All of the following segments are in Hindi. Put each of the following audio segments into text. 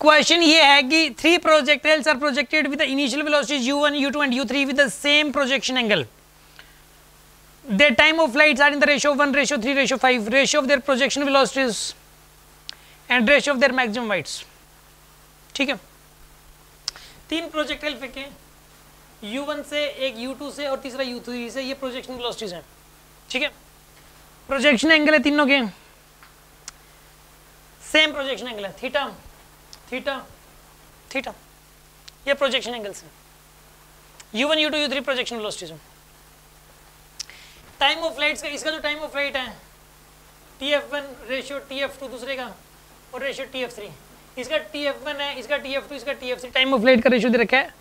क्वेश्चन ये है कि 3 projectiles are projected with the initial velocities u1, u2 and u3 with the same projection angle. Their time of flights are in the ratio of 1:3:5, ratio of their projection velocities and ratio of their maximum heights. ठीक है, 3 प्रोजेक्टाइल फेंके u1 से, एक u2 से और तीसरा u3 से, ये प्रोजेक्शन वेलोसिटीज हैं. ठीक है, प्रोजेक्शन एंगल है तीनों के, सेम प्रोजेक्शन एंगल है, थीटा थीटा थीटा, ये प्रोजेक्शन एंगल्स हैं. u1 u2 u3 projection velocities हैं. टाइम ऑफ फ्लाइट्स का, इसका जो टाइम ऑफ फ्लाइट है tf1 रेशियो tf2 दूसरे का और रेशियो tf3, इसका tf1 है, इसका tf2, इसका tf3. टाइम ऑफ फ्लाइट का रेशियो दे रखा है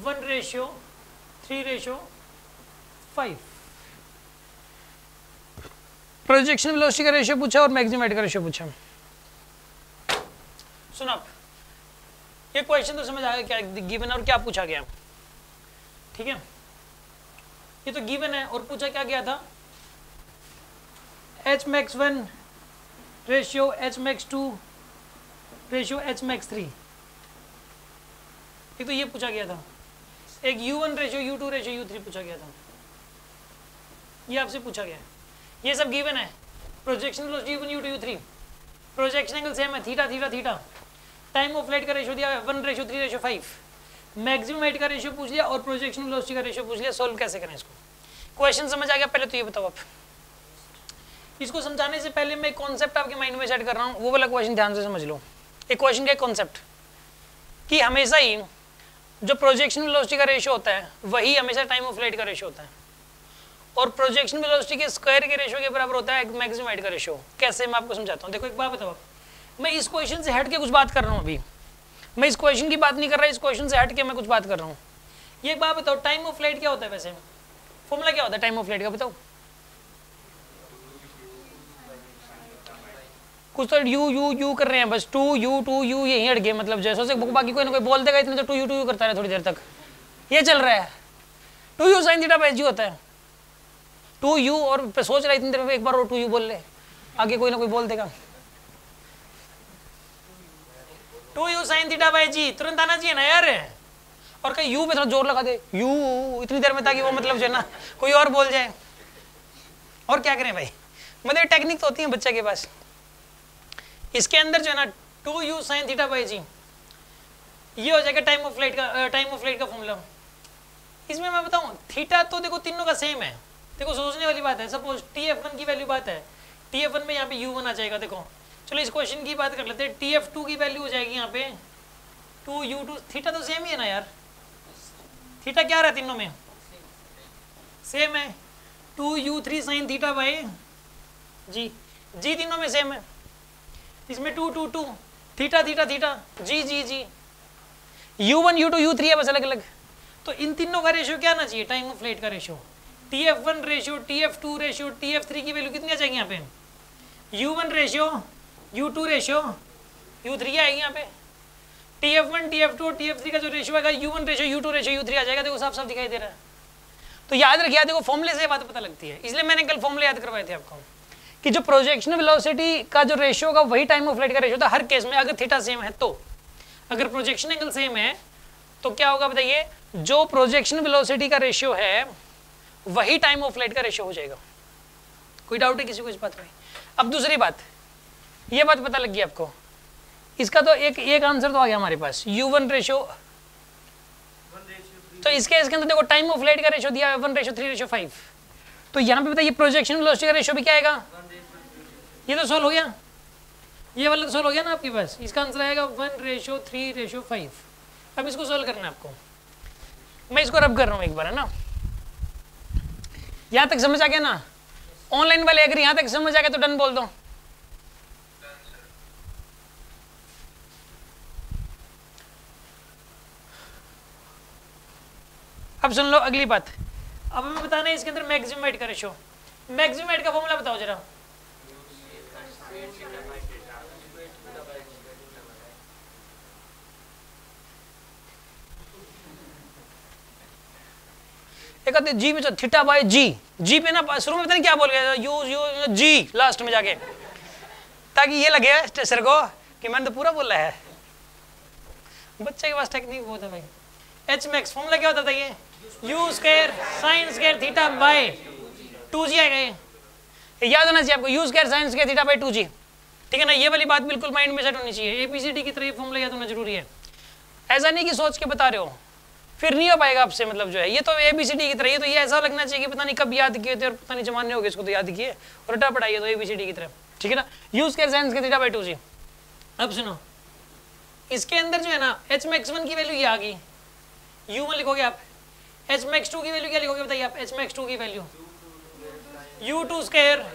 1:3:5. प्रोजेक्शन वेलोसिटी का रेशियो पूछा और मैक्सिमम हाइट का रेशियो पूछा. सुनो आप, ये क्वेश्चन तो समझ आ गया क्या गिवन है और क्या पूछा गया. ठीक है, ये तो गिवन है और पूछा क्या गया था, hmax1 ratio hmax2 ratio hmax3. एक तो ये पूछा गया था, एक u1 ratio u2 ratio u3 पूछा गया था. ये आपसे पूछा गया है, ये सब गिवन है. Projection velocity u1 u2 u3, projection angle same है, theta theta theta. Time of flight का रेशियो दिया 1:3:5, मैक्सिमम हाइट का रेशियो पूछ लिया और प्रोजेक्शन वेलोसिटी का रेशियो पूछ लिया. सोल्व कैसे करें इसको? क्वेश्चन समझ आ गया? पहले तो ये बताओ आप. इसको समझाने से पहले मैं कॉन्सेप्ट आपके माइंड में सेट कर रहा हूँ, वो वाला क्वेश्चन ध्यान से समझ लो. एक क्वेश्चन का कॉन्सेप्ट कि हमेशा ही जो प्रोजेक्शन वेलोसिटी का रेशियो होता है वही हमेशा टाइम ऑफ फ्लाइट का रेशियो होता है, और प्रोजेक्शन वेलोसिटी के स्क्वायर के रेशियो के बराबर होता है मैक्सिमम हाइट का रेशियो. कैसे, मैं आपको समझाता हूँ. देखो एक बात बताओ, मैं इस क्वेश्चन से हट के कुछ बात कर रहा हूँ. अभी मैं इस क्वेश्चन की बात नहीं कर रहा, इस क्वेश्चन से हट के मैं कुछ बात कर रहा हूँ. ये एक बात बताओ, टाइम ऑफ फ्लाइट क्या होता है? वैसे फॉर्मूला क्या होता है टाइम ऑफ फ्लाइट का, बताओ. कुछ तो यू यू यू कर रहे हैं बस, 2u यही अड़ गए, मतलब जैसे से बाकी कोई ना कोई बोल देगा इतने तो 2u करता रहे थोड़ी देर तक. ये चल रहा है 2u sin थीटा बाई जी होता है 2u, और सोच रहा है इतनी देर में एक बार और 2u बोल ले, आगे कोई ना कोई बोल देगा 2u sin थीटा बाई जी, तुरंत आना चाहिए ना यार. और कहीं u पे थोड़ा जोर लगा दे, u इतनी देर में, ताकि वो मतलब जो है ना कोई और बोल जाए. और क्या करें भाई, मतलब टेक्निक तो होती है बच्चे के पास. इसके अंदर जो है ना 2u sin थीटा बाई जी, ये हो जाएगा टाइम ऑफ फ्लाइट का फॉर्मूला. इसमें मैं बताऊं, थीटा तो देखो तीनों का सेम है. देखो सोचने वाली बात है, सपोज tf1 की वैल्यू बात है, tf1 में यहाँ पे u1 आ जाएगा. देखो चलो इस क्वेश्चन की बात कर लेते हैं, tf2 की वैल्यू हो जाएगी यहाँ पे 2u2. थीटा तो सेम ही है ना यार, थीटा क्या रहा है तीनों में, सेम है. 2u3 sin थीटा बाई जी, जी तीनों में सेम है. इसमें 2 2 2 थीटा थीटा थीटा जी जी जी, u1 u2 u3 है बस अलग अलग. तो इन तीनों का रेशियो क्या आना चाहिए, टाइम ऑफ फ्लाइट का ratio. tf1 ratio tf2 ratio tf3 की वैल्यू कितनी आ जाएगी यहाँ पे, u1 ratio u2 ratio u3 आएगी यहाँ पे. tf1 tf2 और tf3 का जो रेशियो आएगा u1 ratio u2 ratio u3 आ जाएगा. देखो साफ साफ दिखाई दे रहा है. तो याद रखिए, देखो फॉर्मूले से बात पता लगती है, इसलिए मैंने कल फॉर्मूले याद करवाए थे आपको कि जो प्रोजेक्शन वेलोसिटी का जो रेशियो होगा वही टाइम ऑफ फ्लाइट का रेशियो था हर केस में, अगर थीटा सेम है तो. अगर प्रोजेक्शन एंगल सेम है तो क्या होगा बताइए, जो प्रोजेक्शन वेलोसिटी का रेशियो है वही टाइम ऑफ फ्लाइट का रेशियो हो जाएगा. कोई डाउट है किसी को इस बात में? अब दूसरी बात, ये बात पता लग गई आपको, इसका तो एक आंसर तो आ गया हमारे पास, u1 रेशियो. तो इसके अंदर देखो टाइम ऑफ फ्लाइट का रेशियो दिया है 1:3:5. तो यहाँ पे बताइए प्रोजेक्शन वेलोसिटी का रेशियो भी क्या आएगा, ये तो सोल्व हो गया, ये वाला तो सोल्व हो गया ना आपके पास. इसका आंसर आएगा 1:3:5. अब इसको सोल्व करना है आपको. मैं इसको रब कर रहा हूँ एक बार, है ना. यहाँ तक समझ आ गया ना? ऑनलाइन वाले अगर यहाँ तक समझ आ गया तो डन बोल दो. अब सुन लो अगली बात. अब हमें बताना है इसके अंदर मैक्सिमम हाइट का रेशियो. मैक्सिमम हाइट का फॉर्मूला बताओ जरा. एक आते जी में थीटा बाई जी, जी पे ना शुरू में पता नहीं क्या बोल गया, यू जी लास्ट में जाके, ताकि ये लगे सर को कि मैंने तो पूरा बोला है. बच्चे के पास टेक्निक बहुत है भाई। एच मैक्स फॉर्मूला क्या होता था ये, you square sine square theta by 2g आएगा। ये याद होना चाहिए आपको, you square sine square theta by 2g, ठीक है ना। ये वाली बात बिल्कुल माइंड में सेट होनी चाहिए। ABCD की तरह ये फॉर्मूला याद होना जरूरी है। ऐसा नहीं कि सोच के बता रहे हो फिर नहीं हो पाएगा आपसे, मतलब जो है ये तो ABCD की तरह, ये तो ये ऐसा लगना चाहिए कि पता नहीं कब याद किए थे और पता नहीं जमाने हो गए इसको तो याद किए और रटा पढ़ाइए तो ABCD की तरह, ठीक है ना। You square sine square theta by 2g। अब सुनो, इसके अंदर जो है ना एच मैक्स 1 की वैल्यू ये आ गई, u1 लिखोगे आप। एच मैक्स 2 की वैल्यू क्या लिखोगे बताइए आप, एच मैक्स 2 की value u2 square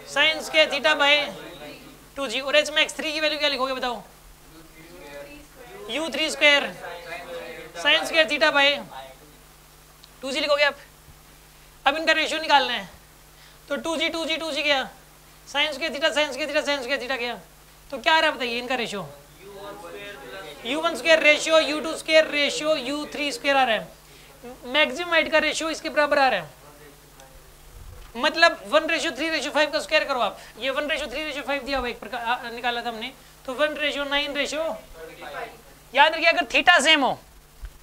sine square theta by 2g। और एच मैक्स 3 की वैल्यू क्या लिखोगे बताओ, u3 square sine square theta by 2g लिखोगे आप। अब इनका रेशियो निकालना है तो 2g गया, sine square theta sine square theta sine square theta गया, तो क्या आ रहा है बताइए इनका ratio, u1 square ratio u2 square ratio u3 square आ रहा है। मैक्सिमम हाइट का रेशियो इसके बराबर आ रहा है, मतलब 1:3:5 का स्क्वायर करो आप। ये 1:3:5 दिया हुआ एक प्रकार निकाला था हमने, तो 1:9:5। याद रखिए अगर थीटा सेम हो,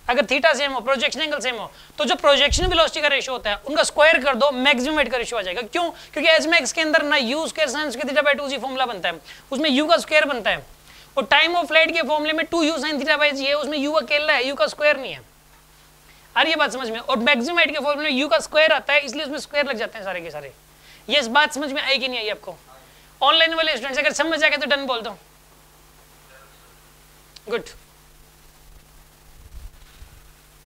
अगर थीटा सेम हो, प्रोजेक्शन एंगल सेम हो, तो जो प्रोजेक्शन वेलोसिटी का रेशियो होता है उनका स्क्वायर कर दो, मैक्सिमम हाइट का रेशियो आ जाएगा। क्यों? क्योंकि एच मैक्स के अंदर ना you square sine square theta by 2g formula बनता है, उसमें यू का स्क्वायर बनता है। और टाइम ऑफ फ्लाइट के फॉर्मूले में 2u sine theta by g है, उसमें यू अकेला है, यू का स्क्वायर नहीं है। आ रही है बात समझ में? और मैक्सिमम हाइट के फॉर्मूले में यू का स्क्वायर आता है, इसलिए उसमें स्क्वायर लग जाते हैं सारे के सारे। ये इस बात समझ में आई कि नहीं आई आपको? ऑनलाइन वाले स्टूडेंट्स अगर समझ आ गए तो डन बोल दो, गुड।